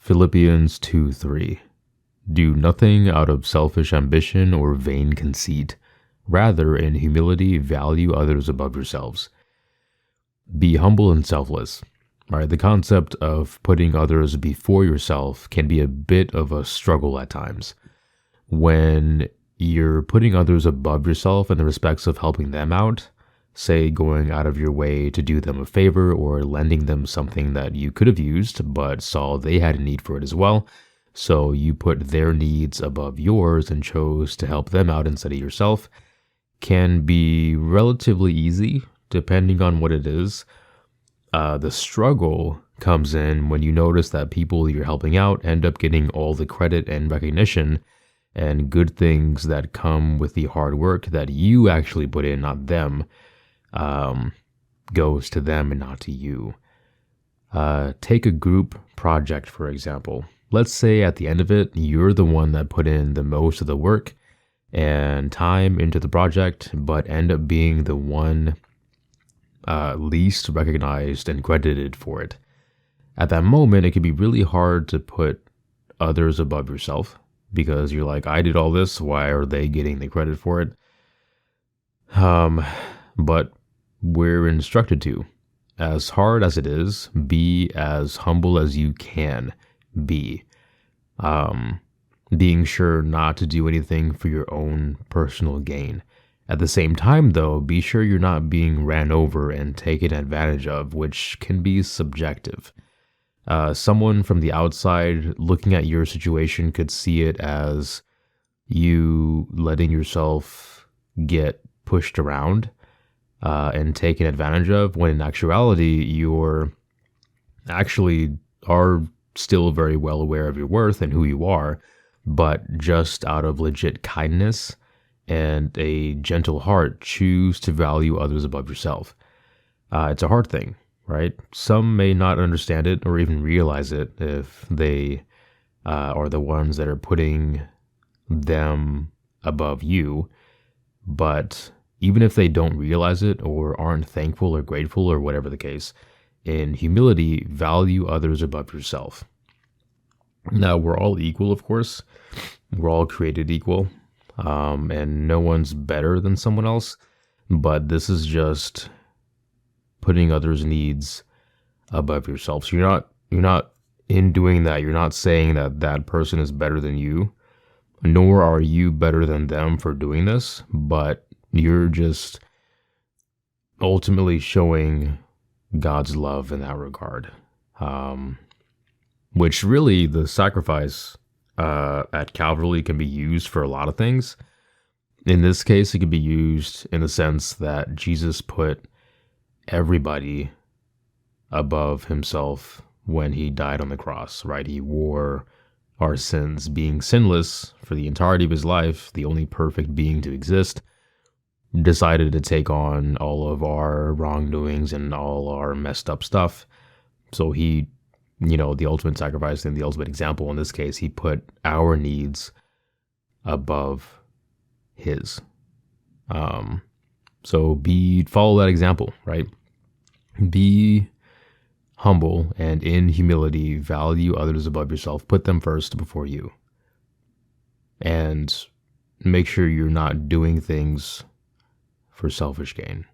Philippians 2:3. Do nothing out of selfish ambition or vain conceit. Rather, in humility, value others above yourselves. Be humble and selfless. All right, the concept of putting others before yourself can be a bit of a struggle at times. When you're putting others above yourself in the respects of helping them out, say going out of your way to do them a favor or lending them something that you could have used but saw they had a need for it as well, so you put their needs above yours and chose to help them out instead of yourself, can be relatively easy depending on what it is. The struggle comes in when you notice that people you're helping out end up getting all the credit and recognition and good things that come with the hard work that you actually put in, not them, goes to them and not to you. Take a group project, for example. Let's say at the end of it, you're the one that put in the most of the work and time into the project, but end up being the one least recognized and credited for it. At that moment, it can be really hard to put others above yourself because you're like, I did all this, why are they getting the credit for it? But we're instructed to, as hard as it is, be as humble as you can be. Being sure not to do anything for your own personal gain. At the same time, though, be sure you're not being ran over and taken advantage of, which can be subjective. Someone from the outside looking at your situation could see it as you letting yourself get pushed around and taken advantage of, when in actuality, you're actually are still very well aware of your worth and who you are, but just out of legit kindness and a gentle heart, choose to value others above yourself. It's a hard thing, right? Some may not understand it or even realize it if they are the ones that are putting them above you. But even if they don't realize it or aren't thankful or grateful or whatever the case, in humility, value others above yourself. Now, we're all equal, of course. We're all created equal. And no one's better than someone else, but this is just putting others' needs above yourself. So you're not in doing that. You're not saying that that person is better than you, nor are you better than them for doing this, but you're just ultimately showing God's love in that regard. Which really, the sacrifice at Calvary can be used for a lot of things. In this case, it could be used in the sense that Jesus put everybody above himself when he died on the cross, right? He wore our sins, being sinless for the entirety of his life, the only perfect being to exist, decided to take on all of our wrongdoings and all our messed up stuff. So he, the ultimate sacrifice and the ultimate example in this case, he put our needs above his. So follow that example, right? Be humble and in humility, value others above yourself. Put them first before you. And make sure you're not doing things for selfish gain.